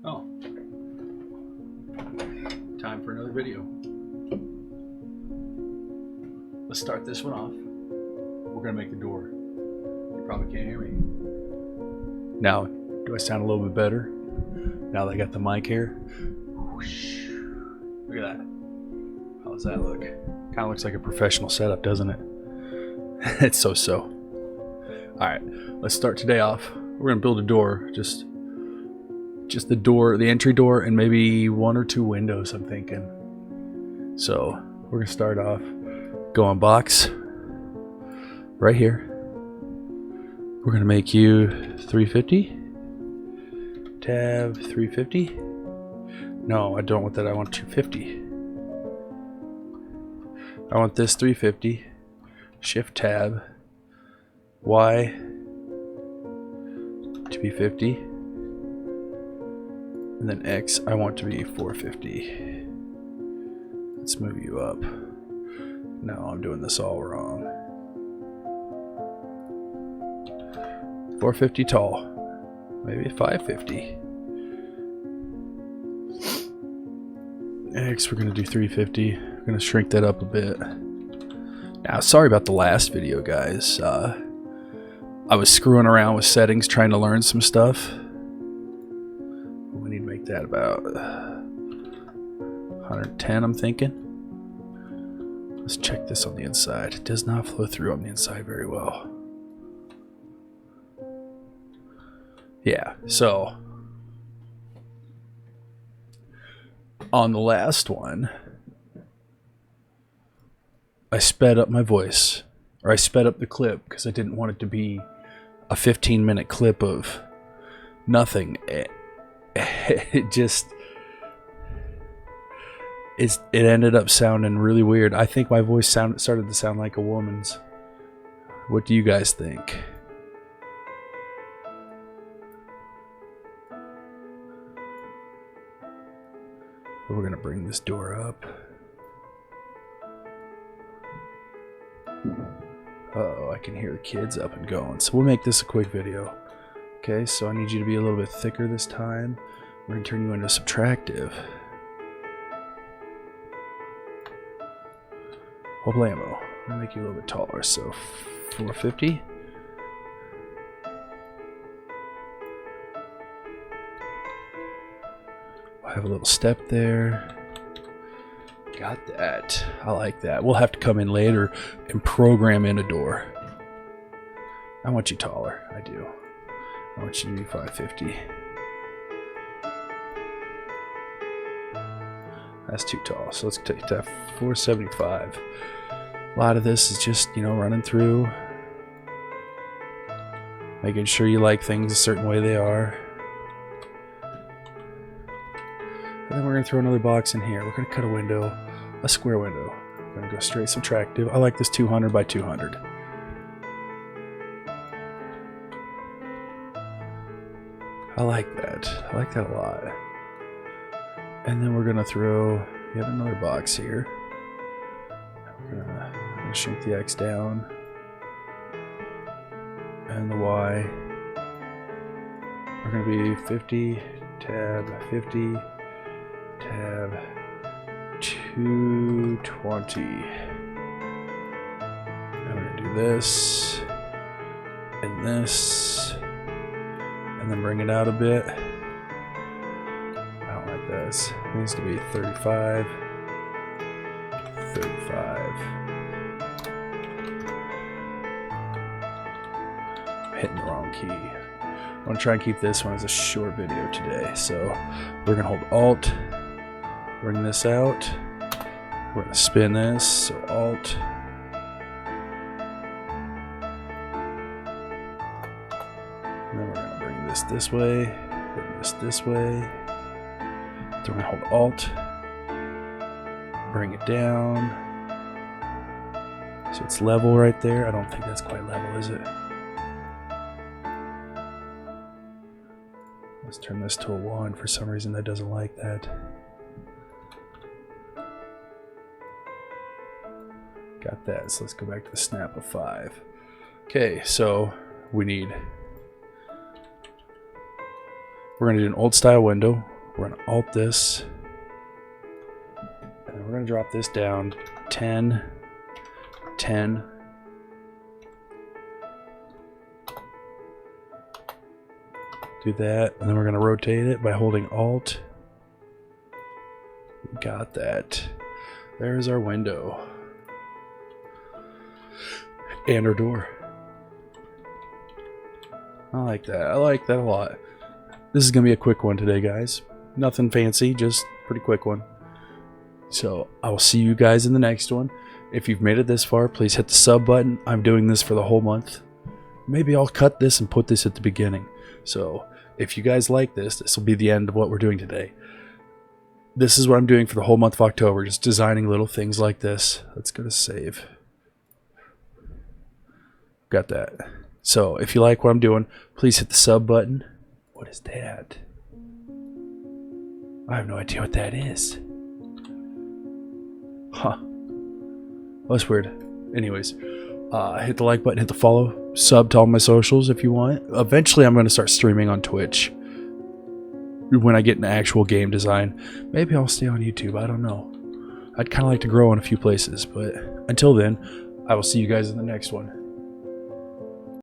Oh, time for another video. Let's start this one off. We're gonna make the door. You probably can't hear me. Now, do I sound a little bit better? Now that I got the mic here. Whoosh. Look at that. How does that look? Kind of looks like a professional setup, doesn't it? It's so. Alright, let's start today off. We're gonna build a door, just the door, the entry door, and maybe 1 or 2 windows, I'm thinking. So we're gonna start off, go on box, right here. We're gonna make you 350, tab 350. No, I don't want that, I want 250. I want this 350, shift tab, Y to be 50, and then X I want to be 450. Let's move you up. No, I'm doing this all wrong. 450 tall, maybe 550. X we're gonna do 350. We're gonna shrink that up a bit. Now, sorry about the last video, guys. I was screwing around with settings trying to learn some stuff. We need to make that about 110, I'm thinking. Let's check this on the inside. It does not flow through on the inside very well. Yeah, so on the last one, I sped up my voice, or I sped up the clip because I didn't want it to be a 15-minute clip of nothing. It ended up sounding really weird. I think my voice started to sound like a woman's. What do you guys think? We're gonna bring this door up. Uh-oh, I can hear the kids up and going. So we'll make this a quick video. Okay, so I need you to be a little bit thicker this time. We're gonna turn you into subtractive. Problemo. I'm gonna make you a little bit taller, so 450. I'll have a little step there. Got that. I like that. We'll have to come in later and program in a door. I want you taller. I do. I want you to be 550. That's too tall. So let's take that 475. A lot of this is just, running through, making sure you like things a certain way they are. And then we're going to throw another box in here. We're going to cut a window, a square window. We're going to go straight subtractive. I like this 200 by 200. I like that. I like that a lot. And then we're going to throw yet another box here. We're going to shrink the X down. And the Y. We're going to be 50, tab 50. Tab 220. And we're gonna do this and this, and then bring it out a bit. I don't like this. It needs to be 35. 35. I'm hitting the wrong key. I'm gonna try and keep this one as a short video today. So we're gonna hold Alt. Bring this out. We're going to spin this, so Alt. And then we're going to bring this way, bring this way. Then we're going to hold Alt. Bring it down. So it's level right there. I don't think that's quite level, is it? Let's turn this to a 1. For some reason that doesn't like that. Got that. So let's go back to the snap of 5. Okay, so we need We're going to do an old style window. We're going to alt this. And we're going to drop this down 10, 10. Do that, and then we're going to rotate it by holding Alt. Got that. There's our window. And our door. I like that. I like that a lot. This is going to be a quick one today, guys. Nothing fancy, just pretty quick one. So I will see you guys in the next one. If you've made it this far, please hit the sub button. I'm doing this for the whole month. Maybe I'll cut this and put this at the beginning. So if you guys like this, this will be the end of what we're doing today. This is what I'm doing for the whole month of October, just designing little things like this. Let's go to save. Got that. So if you like what I'm doing, please hit the sub button. What is that? I have no idea what that is. Huh. That's weird. Anyways, hit the like button, hit the follow, sub to all my socials if you want. Eventually I'm going to start streaming on Twitch when I get into actual game design. Maybe I'll stay on YouTube, I don't know. I'd kind of like to grow in a few places, but until then, I will see you guys in the next one.